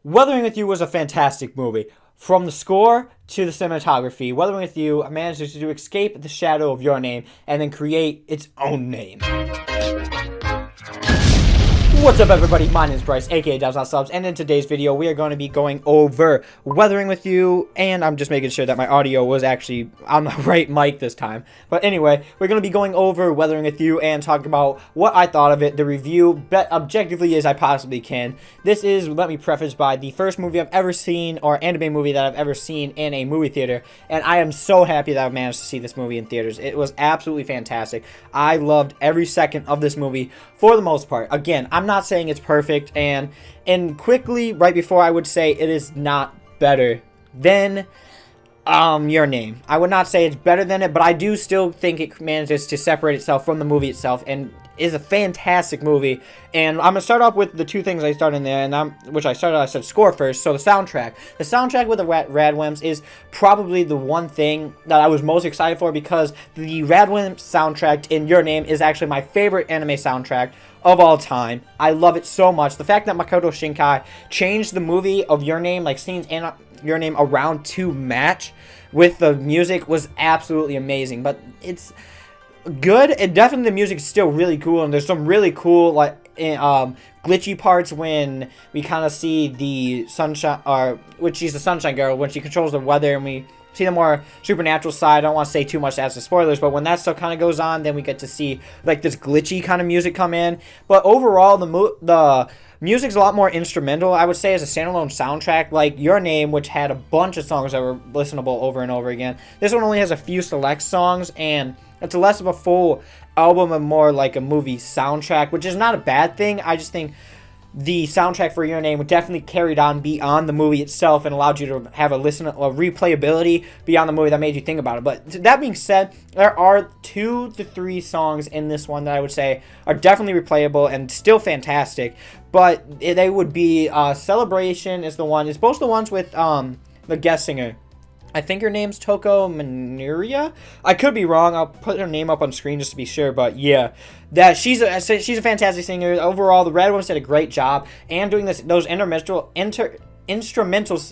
Weathering with You was a fantastic movie. From the score to the cinematography, Weathering with You manages to escape the shadow of your name and then create its own name. What's up, everybody? My name is Bryce, aka DubsNotSubs, and in today's video, we are going to be going over Weathering with You, and I'm just making sure that my audio was actually on the right mic this time. But anyway, we're going to be going over Weathering with You and talking about what I thought of it, the review, objectively as I possibly can. This is, let me preface by, the first movie I've ever seen, or anime movie that I've ever seen in a movie theater, and I am so happy that I managed to see this movie in theaters. It was absolutely fantastic. I loved every second of this movie for the most part. Again, I'm not saying it's perfect, and quickly right before I would say it is not better than Your Name. I would not say it's better than it, but I do still think it manages to separate itself from the movie itself and is a fantastic movie. And I'm gonna start off with the two things I started in there, and I said score first. So the soundtrack with the Radwimps is probably the one thing that I was most excited for, because the Radwimps soundtrack in Your Name is actually my favorite anime soundtrack of all time. I love it so much. The fact that Makoto Shinkai changed the movie of Your Name, like scenes in Your Name, around to match with the music was absolutely amazing. But it's good, and definitely the music is still really cool, and there's some really cool glitchy parts when we kind of see the sunshine, or which she's the Sunshine Girl, when she controls the weather, and we see the more supernatural side. I don't want to say too much as the spoilers, but when that stuff kind of goes on, then we get to see like this glitchy kind of music come in. But overall, the music's a lot more instrumental, I would say, as a standalone soundtrack. Like Your Name, which had a bunch of songs that were listenable over and over again, this one only has a few select songs, and it's less of a full album and more like a movie soundtrack, which is not a bad thing. I just think the soundtrack for Your Name definitely carried on beyond the movie itself and allowed you to have a replayability beyond the movie that made you think about it. But that being said, there are 2 to 3 songs in this one that I would say are definitely replayable and still fantastic. But they would be Celebration is the one. It's both the ones with the guest singer. I think her name's Toko Manuria. I could be wrong. I'll put her name up on screen just to be sure. But yeah, that she's a fantastic singer. Overall, the Radwimps did a great job, and doing those instrumental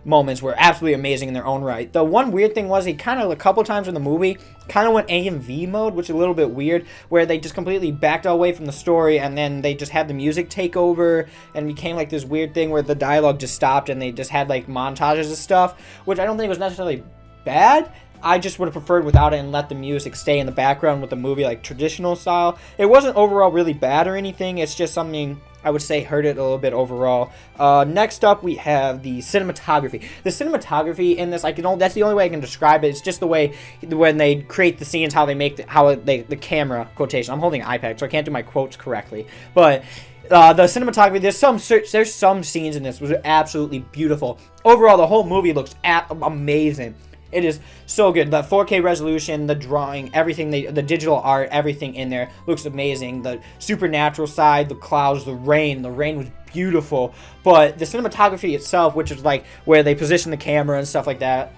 moments were absolutely amazing in their own right. The one weird thing was, he kind of a couple times in the movie kind of went AMV mode, which is a little bit weird, where they just completely backed away from the story, and then they just had the music take over and became like this weird thing where the dialogue just stopped and they just had like montages of stuff, which I don't think was necessarily bad. I just would have preferred without it and let the music stay in the background with the movie, like traditional style. It wasn't overall really bad or anything. It's just something I would say hurt it a little bit overall. Next up, we have the cinematography. The cinematography in this, that's the only way I can describe it. It's just the way when they create the scenes, how they make the camera quotation. I'm holding an iPad, so I can't do my quotes correctly. But the cinematography, there's some scenes in this was absolutely beautiful. Overall, the whole movie looks amazing. It is so good. The 4K resolution, the drawing, everything, the digital art, everything in there looks amazing. The supernatural side, the clouds, the rain was beautiful. But the cinematography itself, which is like where they position the camera and stuff like that,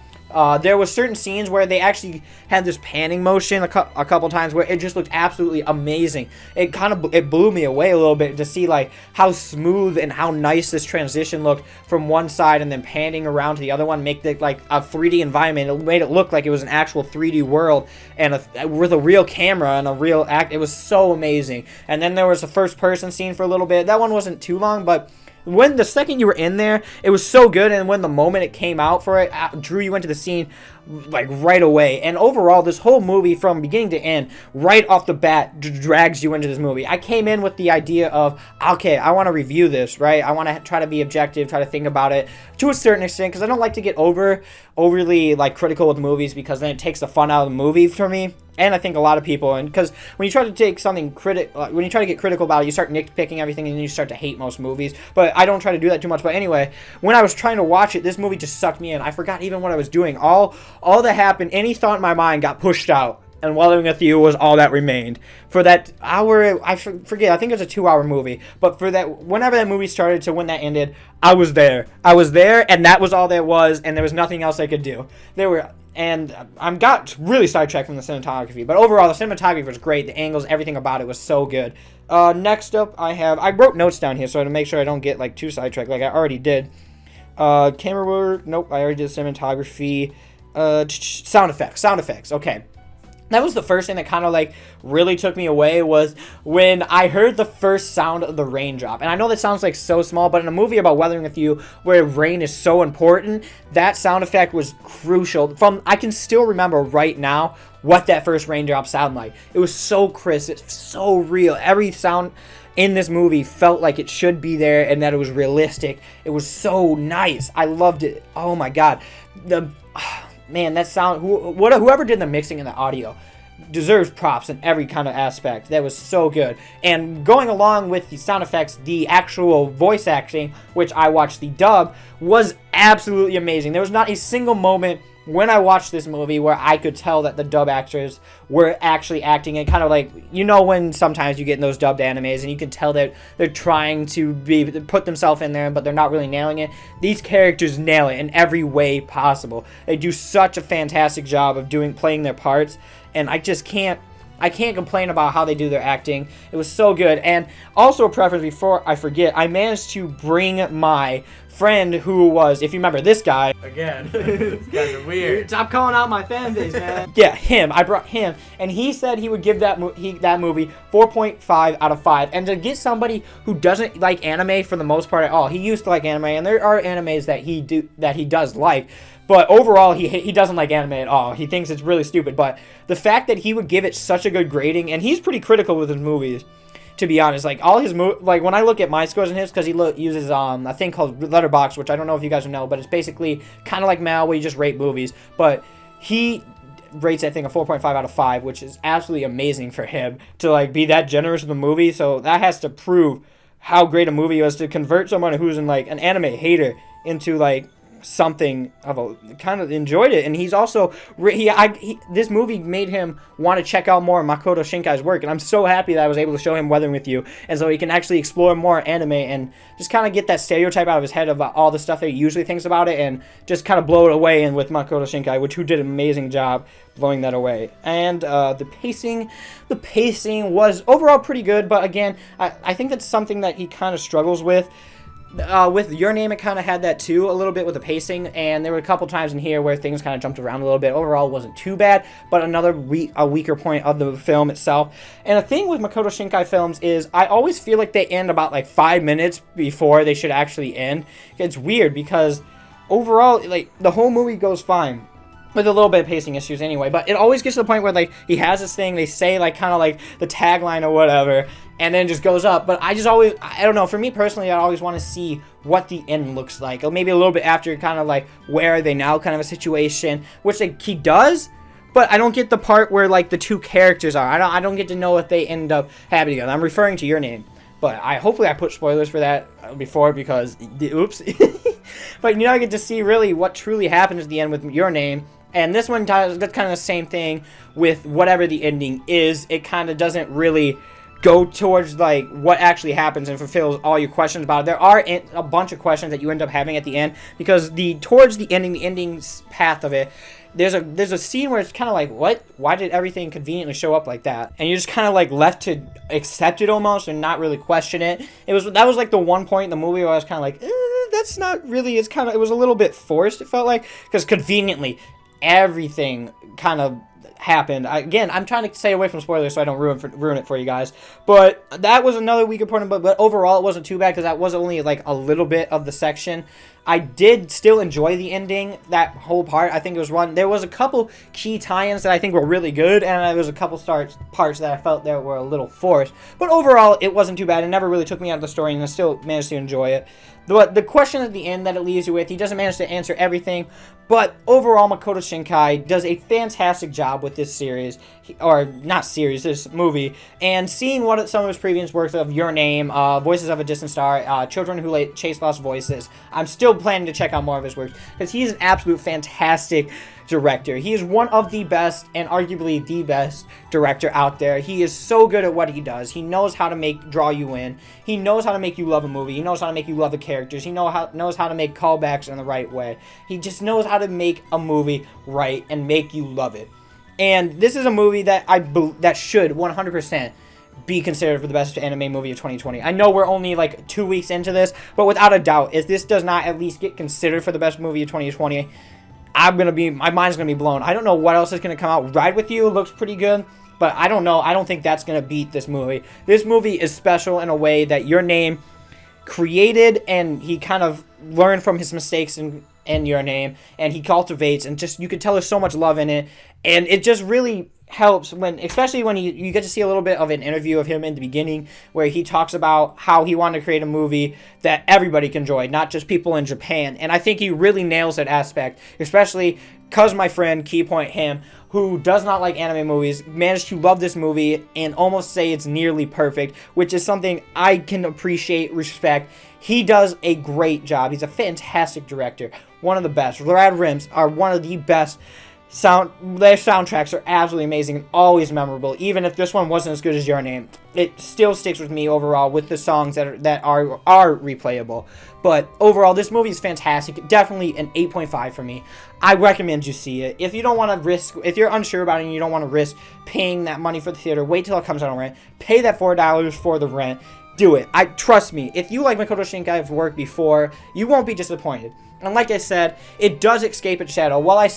there was certain scenes where they actually had this panning motion a couple times where it just looked absolutely amazing. It blew me away a little bit to see like how smooth and how nice this transition looked from one side and then panning around to the other one, make it like a 3D environment. It made it look like it was an actual 3D world and with a real camera and a real act. It was so amazing. And then there was a first person scene for a little bit. That one wasn't too long, but when the second you were in there, it was so good, and when the moment it came out for it, drew you into the scene like right away. And overall, this whole movie from beginning to end, right off the bat, drags you into this movie. I came in with the idea of, okay, I want to review this, right? I want to try to be objective, try to think about it to a certain extent, because I don't like to get overly like critical with movies, because then it takes the fun out of the movie for me. And I think a lot of people, and because when you try to take something when you try to get critical about it, you start nitpicking everything and then you start to hate most movies. But I don't try to do that too much. But anyway, when I was trying to watch it, this movie just sucked me in. I forgot even what I was doing. All that happened, any thought in my mind got pushed out, and Weathering with You was all that remained. For that hour, I forget, I think it was a 2-hour movie, but for that, whenever that movie started to when that ended, I was there, and that was all there was, and there was nothing else I could do. And I'm got really sidetracked from the cinematography, but overall the cinematography was great. The angles, everything about it was so good. Next up, I wrote notes down here so to make sure I don't get like too sidetracked, like I already did. Camera work, nope, I already did cinematography. Sound effects. Okay. That was the first thing that kind of like really took me away, was when I heard the first sound of the raindrop. And I know that sounds like so small, but in a movie about Weathering with You where rain is so important, that sound effect was crucial. I can still remember right now what that first raindrop sounded like. It was so crisp, it's so real. Every sound in this movie felt like it should be there and that it was realistic. It was so nice. I loved it. Oh my god. Man, that sound, whoever did the mixing and the audio deserves props in every kind of aspect. That was so good. And going along with the sound effects, the actual voice acting, which I watched the dub, was absolutely amazing. There was not a single moment when I watched this movie where I could tell that the dub actors were actually acting, and kind of like, you know, when sometimes you get in those dubbed animes and you can tell that they're trying to put themselves in there, but they're not really nailing it. These characters nail it in every way possible. They do such a fantastic job of playing their parts, and I can't complain about how they do their acting. It was so good. And also a preference, before I forget, I managed to bring my friend who was, if you remember this guy. Again, these guys are weird. Stop calling out my fan base, man. Yeah, him. I brought him, and he said he would give that movie 4.5 out of 5. And to get somebody who doesn't like anime for the most part at all, he used to like anime, and there are animes that he does like. But overall, he doesn't like anime at all. He thinks it's really stupid. But the fact that he would give it such a good grading, and he's pretty critical with his movies, to be honest. Like, all his like, when I look at my scores in his, because he uses a thing called Letterboxd, which I don't know if you guys know, but it's basically kind of like Mal, where you just rate movies. But he rates that thing a 4.5 out of 5, which is absolutely amazing for him to like be that generous with a movie. So that has to prove how great a movie was to convert someone who's in like an anime hater into like something of a kind of enjoyed it. And he's also this movie made him want to check out more Makoto Shinkai's work, and I'm so happy that I was able to show him Weathering with You, and so he can actually explore more anime and just kind of get that stereotype out of his head about all the stuff that he usually thinks about it, and just kind of blow it away in with Makoto Shinkai, who did an amazing job blowing that away. And the pacing was overall pretty good, but again, I think that's something that he kind of struggles with. With Your Name, it kind of had that too, a little bit with the pacing, and there were a couple times in here where things kind of jumped around a little bit. Overall, it wasn't too bad, but another weaker point of the film itself. And the thing with Makoto Shinkai films is I always feel like they end about like 5 minutes before they should actually end. It's weird because overall, like, the whole movie goes fine, with a little bit of pacing issues anyway, but it always gets to the point where like he has this thing, they say like kind of like the tagline or whatever, and then it just goes up. But I don't know, for me personally, I always want to see what the end looks like, or maybe a little bit after, kind of like where are they now kind of a situation, which like he does, but I don't get the part where like the two characters are. I don't get to know if they end up happy together. I'm referring to Your Name, but hopefully I put spoilers for that before, because oops. But I get to see really what truly happens at the end with Your Name. And this one does kind of the same thing with whatever the ending is. It kind of doesn't really go towards like what actually happens and fulfills all your questions about it. There are a bunch of questions that you end up having at the end, because towards the ending path of it, there's a scene where it's kind of like, what? Why did everything conveniently show up like that? And you're just kind of like left to accept it almost and not really question it. That was like the one point in the movie where I was kind of like, that's not really. It was a little bit forced. It felt like, because conveniently everything kind of happened. Again, I'm trying to stay away from spoilers so I don't ruin it for you guys. But that was another weaker point, but overall it wasn't too bad, because that was only like a little bit of the section. I did still enjoy the ending, that whole part. I think it was there was a couple key tie-ins that I think were really good, and there was a couple parts that I felt that were a little forced. But overall, it wasn't too bad. It never really took me out of the story, and I still managed to enjoy it. But the question at the end that it leaves you with, he doesn't manage to answer everything, but overall, Makoto Shinkai does a fantastic job with this series, this movie, and seeing what some of his previous works of Your Name, Voices of a Distant Star, Children Who Chase Lost Voices, I'm still still planning to check out more of his work because he's an absolute fantastic director. He is one of the best and arguably the best director out there. He is so good at what he does. He knows how to draw you in. He knows how to make you love a movie. He knows how to make you love the characters. He knows how to make callbacks in the right way. He just knows how to make a movie right and make you love it. And this is a movie that that should 100% be considered for the best anime movie of 2020. I know we're only like 2 weeks into this, but without a doubt, if this does not at least get considered for the best movie of 2020, my mind's gonna be blown. I don't know what else is gonna come out. Ride With You looks pretty good, but I don't know. I don't think that's gonna beat this movie. This movie is special in a way that Your Name created, and he kind of learned from his mistakes in Your Name, and he cultivates, and just you can tell there's so much love in it, and it just really helps especially when you get to see a little bit of an interview of him in the beginning where he talks about how he wanted to create a movie that everybody can enjoy, not just people in Japan. And I think he really nails that aspect, especially because my friend Key Point Ham, who does not like anime movies, managed to love this movie and almost say it's nearly perfect, which is something I can appreciate, respect. He does a great job. He's a fantastic director, one of the best. Rad Rims are one of the best. Their soundtracks are absolutely amazing and always memorable. Even if this one wasn't as good as Your Name, it still sticks with me overall with the songs that are replayable. But overall, this movie is fantastic. Definitely an 8.5 for me. I recommend you see it. If you don't want to if you're unsure about it and you don't want to risk paying that money for the theater, wait till it comes out on rent. Pay that $4 for the rent. Do it. Trust me. If you like Makoto Shinkai's work before, you won't be disappointed. And like I said, it does escape its shadow. While I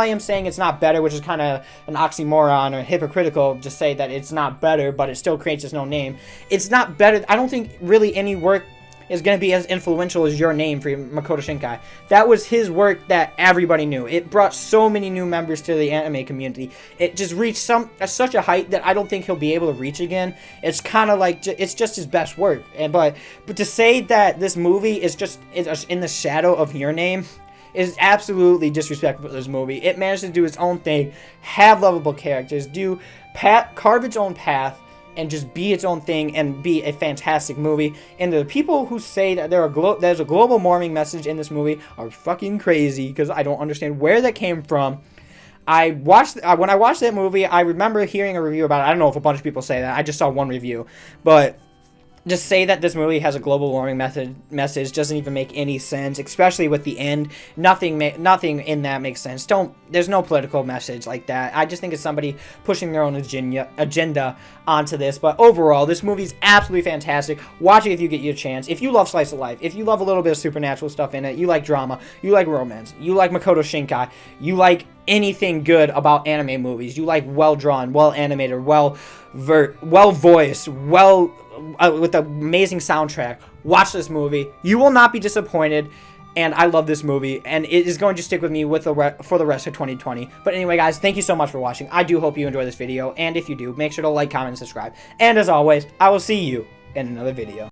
am saying it's not better, which is kind of an oxymoron or hypocritical to say that it's not better, but it still creates its own name. It's not better. I don't think really any work is going to be as influential as Your Name for Makoto Shinkai. That was his work that everybody knew. It brought so many new members to the anime community. It just reached such a height that I don't think he'll be able to reach again. It's kind of like, it's just his best work. But to say that this movie is just in the shadow of Your Name is absolutely disrespectful to this movie. It managed to do its own thing, have lovable characters, carve its own path, and just be its own thing and be a fantastic movie. And the people who say that there's a global warming message in this movie are fucking crazy, because I don't understand where that came from. When I watched that movie, I remember hearing a review about it. I don't know if a bunch of people say that. I just saw one review. But just say that this movie has a global warming message doesn't even make any sense, especially with the end. Nothing in that makes sense. There's no political message like that. I just think it's somebody pushing their own agenda onto this. But overall, this movie's absolutely fantastic. Watch it if you get your chance. If you love slice of life, if you love a little bit of supernatural stuff in it, you like drama, you like romance, you like Makoto Shinkai, you like anything good about anime movies, you like well-drawn, well-animated, well-voiced, with an amazing soundtrack, watch this movie. You will not be disappointed, and I love this movie, and it is going to stick with me for the rest of 2020. But anyway, guys, thank you so much for watching. I do hope you enjoy this video, and if you do, make sure to like, comment, and subscribe. And as always, I will see you in another video.